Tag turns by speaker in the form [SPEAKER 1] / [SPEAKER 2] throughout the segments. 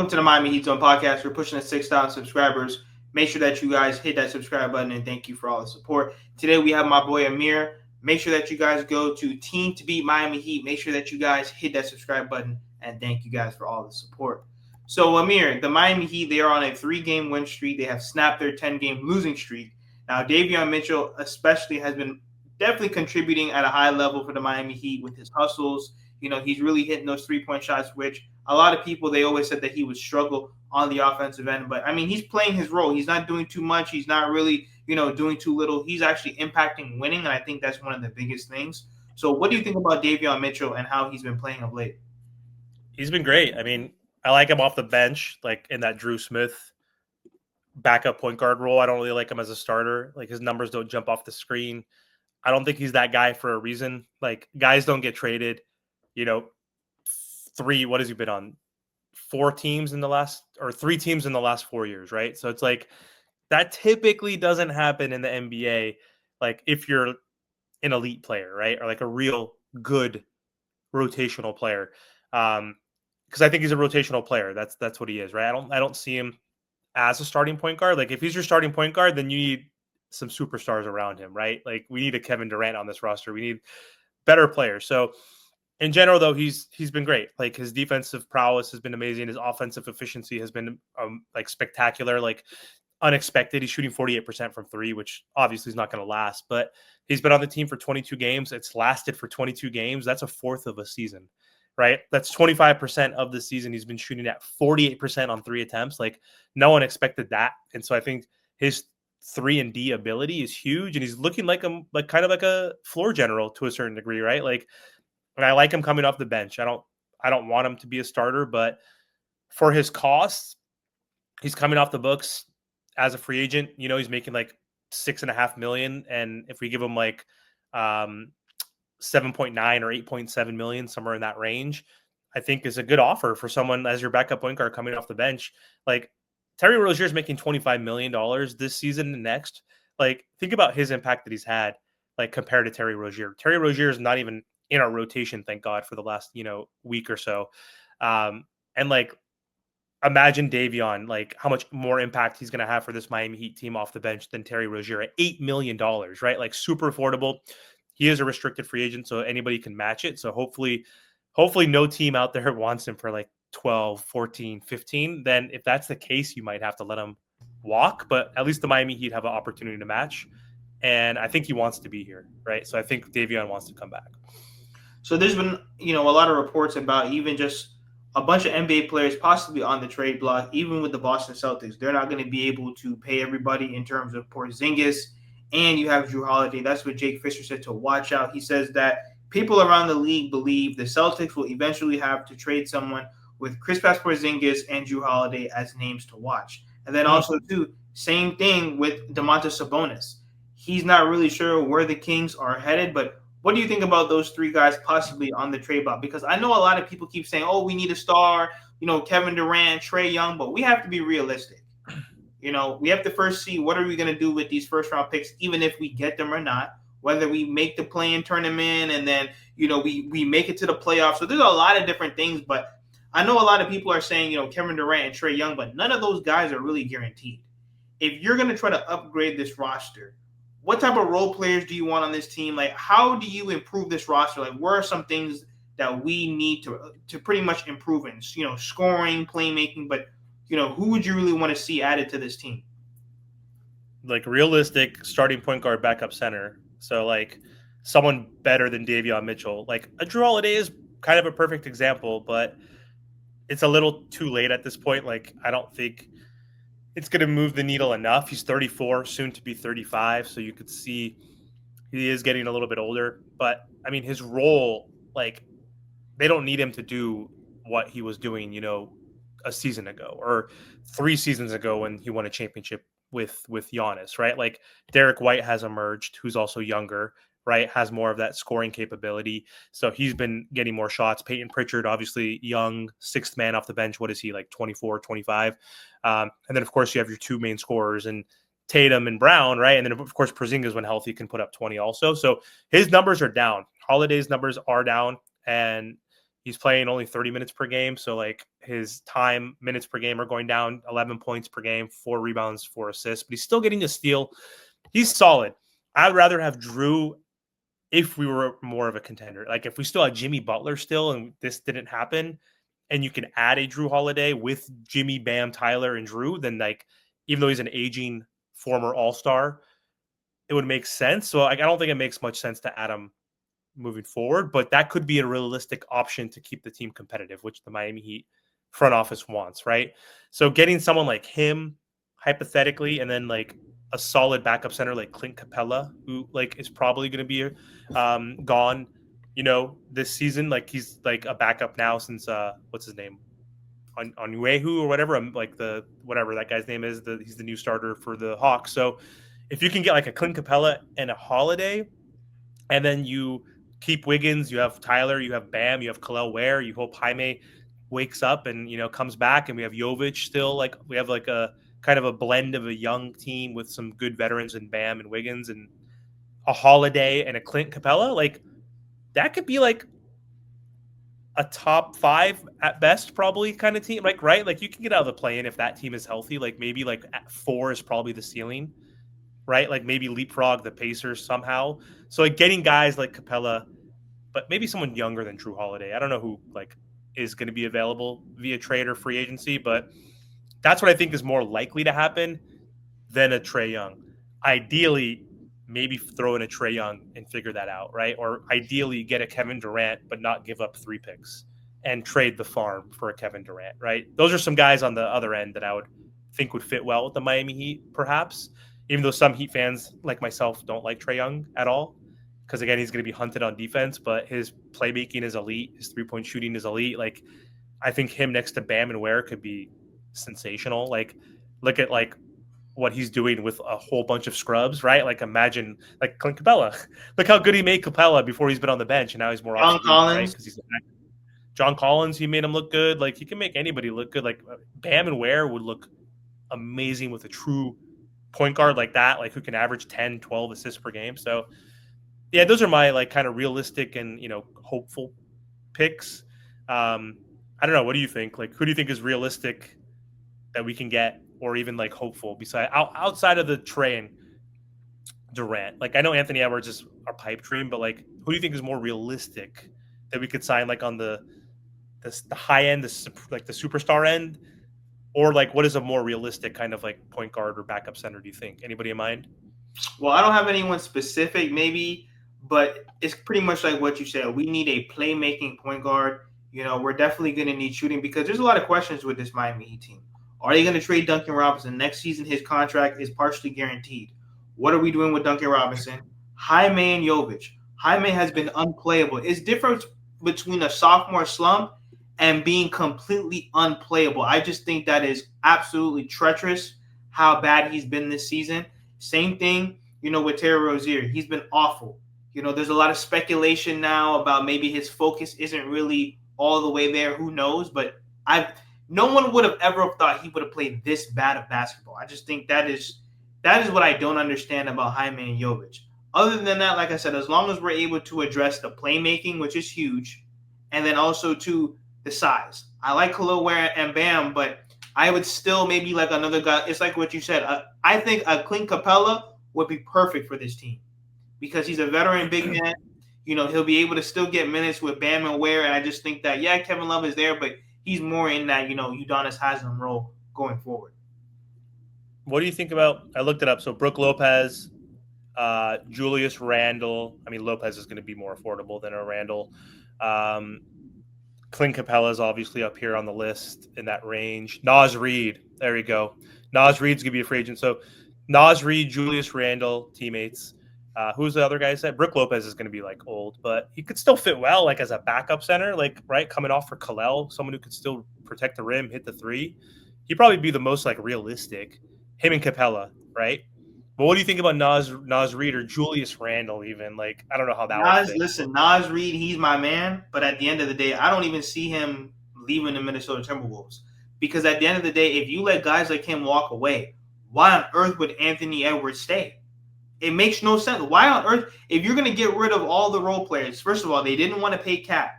[SPEAKER 1] to the Miami Heat Zone podcast. We're pushing to 6,000 subscribers. Make sure that you guys hit that subscribe button, and thank you for all the support. Today we have my boy Amir. Make sure that you guys go to Team to Beat Miami Heat. Make sure that you guys hit that subscribe button, and thank you guys for all the support. So Amir, the Miami Heat, they are on a 3-game win streak. They have snapped their 10-game losing streak. Now Davion Mitchell especially has been definitely contributing at a high level for the Miami Heat with his hustles. He's really hitting those 3-point shots, which a lot of people, they always said that he would struggle on the offensive end. But, he's playing his role. He's not doing too much. He's not really, doing too little. He's actually impacting winning, and I think that's one of the biggest things. So what do you think about Davion Mitchell and how he's been playing of late?
[SPEAKER 2] He's been great. I like him off the bench, like in that Drew Smith backup point guard role. I don't really like him as a starter. Like, his numbers don't jump off the screen. I don't think he's that guy for a reason. Like, guys don't get traded. What has he been on? 3 teams in the last 4 years, right? So it's like that typically doesn't happen in the NBA. Like, if you're an elite player, right? Or like a real good rotational player. Because I think he's a rotational player. That's what he is, right? I don't see him as a starting point guard. Like, if he's your starting point guard, then you need some superstars around him, right? Like, we need a Kevin Durant on this roster. We need better players. So in general, though, he's been great. Like, his defensive prowess has been amazing. His offensive efficiency has been like spectacular, like unexpected. He's shooting 48% from 3, which obviously is not going to last. But he's been on the team for 22 games. It's lasted for 22 games. That's a fourth of a season, right? That's 25% of the season. He's been shooting at 48% on 3 attempts. Like, no one expected that. And so I think his 3-and-D ability is huge, and he's looking like kind of like a floor general to a certain degree, right? Like, and I like him coming off the bench. I don't want him to be a starter, but for his costs, he's coming off the books as a free agent. He's making like $6.5 million, and if we give him like 7.9 or 8.7 million, somewhere in that range, I think is a good offer for someone as your backup point guard coming off the bench. Like, Terry Rozier is making $25 million this season and next. Like, think about his impact that he's had, like, compared to Terry Rozier. Terry Rozier is not even in our rotation, thank God, for the last, week or so. And like, imagine Davion, like how much more impact he's going to have for this Miami Heat team off the bench than Terry Rozier at $8 million, right? Like, super affordable. He is a restricted free agent, so anybody can match it. So hopefully no team out there wants him for like 12, 14, 15. Then if that's the case, you might have to let him walk, but at least the Miami Heat have an opportunity to match. And I think he wants to be here, right? So I think Davion wants to come back.
[SPEAKER 1] So there's been, a lot of reports about even just a bunch of NBA players possibly on the trade block, even with the Boston Celtics. They're not going to be able to pay everybody in terms of Porzingis, and you have Drew Holiday. That's what Jake Fisher said to watch out. He says that people around the league believe the Celtics will eventually have to trade someone with Kristaps Porzingis and Drew Holiday as names to watch. And then also, too, same thing with Domantas Sabonis. He's not really sure where the Kings are headed, but what do you think about those 3 guys possibly on the trade block? Because I know a lot of people keep saying, oh, we need a star, Kevin Durant, Trae Young, but we have to be realistic. We have to first see what are we going to do with these first-round picks, even if we get them or not, whether we make the play-in tournament and then, we make it to the playoffs. So there's a lot of different things, but I know a lot of people are saying, Kevin Durant and Trae Young, but none of those guys are really guaranteed. If you're going to try to upgrade this roster, what type of role players do you want on this team? Like, how do you improve this roster? Like, where are some things that we need to pretty much improve in? Scoring, playmaking, but, who would you really want to see added to this team?
[SPEAKER 2] Like, realistic starting point guard, backup center. So, like, someone better than Davion Mitchell. Like, a Drew Holiday is kind of a perfect example, but it's a little too late at this point. Like, I don't think it's going to move the needle enough. He's 34, soon to be 35, so you could see he is getting a little bit older. But, his role, like, they don't need him to do what he was doing, a season ago or 3 seasons ago when he won a championship with Giannis, right? Like, Derek White has emerged, who's also younger, right? Has more of that scoring capability. So he's been getting more shots. Peyton Pritchard, obviously young, 6th man off the bench. What is he, like 24, 25? And then, of course, you have your 2 main scorers and Tatum and Brown, right? And then, of course, Porzingis, when healthy, can put up 20 also. So his numbers are down. Holiday's numbers are down. And, He's playing only 30 minutes per game. So like his time minutes per game are going down 11 points per game, 4 rebounds, 4 assists, but he's still getting a steal. He's solid. I'd rather have Drew if we were more of a contender. Like if we still had Jimmy Butler still and this didn't happen, and you can add a Drew Holiday with Jimmy, Bam, Tyler, and Drew, then like even though he's an aging former All-Star, it would make sense. So like, I don't think it makes much sense to add him moving forward, but that could be a realistic option to keep the team competitive, which the Miami Heat front office wants, right? So getting someone like him, hypothetically, and then like a solid backup center like Clint Capella, who like is probably going to be gone, this season. Like he's like a backup now since what's his name, on Uehu or whatever. Like the whatever that guy's name is. He's the new starter for the Hawks. So if you can get like a Clint Capella and a Holiday, and then you keep Wiggins, you have Tyler, you have Bam, you have Khalil Ware. You hope Jaime wakes up and comes back, and we have Jovic still. Like we have like a kind of a blend of a young team with some good veterans in Bam and Wiggins, and a Holiday and a Clint Capella. Like that could be like a top 5 at best, probably kind of team. Like right, like you can get out of the play-in if that team is healthy. Like maybe like at 4 is probably the ceiling, right? Like maybe leapfrog the Pacers somehow. So like getting guys like Capella, but maybe someone younger than Drew Holiday. I don't know who like is going to be available via trade or free agency, but that's what I think is more likely to happen than a Trae Young. Ideally, maybe throw in a Trae Young and figure that out, right? Or ideally get a Kevin Durant, but not give up 3 picks and trade the farm for a Kevin Durant, right? Those are some guys on the other end that I would think would fit well with the Miami Heat, perhaps, even though some Heat fans like myself don't like Trae Young at all. Because again, he's going to be hunted on defense, but his playmaking is elite. His 3-point shooting is elite. Like, I think him next to Bam and Ware could be sensational. Like, look at like what he's doing with a whole bunch of scrubs, right? Like, imagine like Clint Capella. Look how good he made Capella before he's been on the bench, and now he's more
[SPEAKER 1] John
[SPEAKER 2] obsolete,
[SPEAKER 1] Collins.
[SPEAKER 2] right? Because he's John Collins. He made him look good. Like, he can make anybody look good. Like Bam and Ware would look amazing with a true point guard like that, like who can average 10, 12 assists per game. So yeah, those are my like kind of realistic and hopeful picks. I don't know. What do you think? Like, who do you think is realistic that we can get, or even like hopeful beside outside of the Trae and Durant? Like, I know Anthony Edwards is our pipe dream, but like, who do you think is more realistic that we could sign like on the high end, like the superstar end, or like what is a more realistic kind of like point guard or backup center? Do you think anybody in mind?
[SPEAKER 1] Well, I don't have anyone specific, maybe, but it's pretty much like what you said. We need a playmaking point guard. We're definitely going to need shooting because there's a lot of questions with this Miami Heat team. Are they going to trade Duncan Robinson next season? His contract is partially guaranteed. What are we doing with Duncan Robinson? Jaime and Jovic. Jaime has been unplayable. It's different between a sophomore slump and being completely unplayable. I just think that is absolutely treacherous how bad he's been this season. Same thing, with Terry Rozier. He's been awful. There's a lot of speculation now about maybe his focus isn't really all the way there. Who knows? But no one would have ever thought he would have played this bad of basketball. I just think that is what I don't understand about Jaime and Jovic. Other than that, like I said, as long as we're able to address the playmaking, which is huge, and then also to the size. I like Khalil Ware and Bam, but I would still maybe like another guy. It's like what you said. I think a Clint Capella would be perfect for this team because he's a veteran big man. He'll be able to still get minutes with Bam and Ware. And I just think that, yeah, Kevin Love is there, but he's more in that, Udonis Haslem role going forward.
[SPEAKER 2] What do you think about, I looked it up. So Brooke Lopez, Julius Randle. I mean, Lopez is going to be more affordable than a Randle. Clint Capella is obviously up here on the list in that range. Naz Reid, there we go. Naz Reid's going to be a free agent. So Naz Reid, Julius Randle, teammates. Who's the other guy I said? Brooke Lopez is going to be like old, but he could still fit well like as a backup center, like right coming off for Khalil, someone who could still protect the rim, hit the three. He'd probably be the most like realistic. Him and Capella, right? But what do you think about Naz Reid or Julius Randle even? Like, I don't know how that would fit.
[SPEAKER 1] Listen, Naz Reid, he's my man, but at the end of the day, I don't even see him leaving the Minnesota Timberwolves. Because at the end of the day, if you let guys like him walk away, why on earth would Anthony Edwards stay? It makes no sense. Why on earth, if you're going to get rid of all the role players, first of all, they didn't want to pay Cap.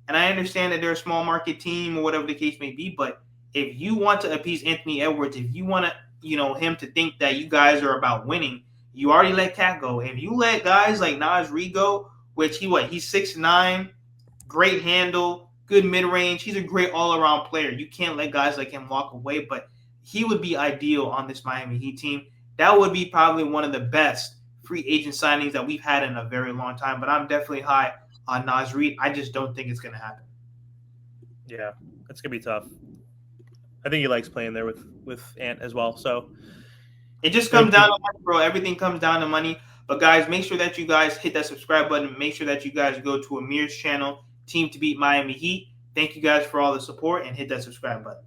[SPEAKER 1] And I understand that they're a small market team or whatever the case may be, but if you want to appease Anthony Edwards, if you want to, him to think that you guys are about winning, you already let Cat go. If you let guys like Nas Reed go, which he's 6'9", great handle, good mid range. He's a great all around player. You can't let guys like him walk away, but he would be ideal on this Miami Heat team. That would be probably one of the best free agent signings that we've had in a very long time. But I'm definitely high on Nas Reed. I just don't think it's going to happen.
[SPEAKER 2] Yeah, it's going to be tough. I think he likes playing there with Ant as well. So
[SPEAKER 1] it just comes down to money, bro. Everything comes down to money. But guys, make sure that you guys hit that subscribe button. Make sure that you guys go to Amir's channel, Team to Beat Miami Heat. Thank you guys for all the support and hit that subscribe button.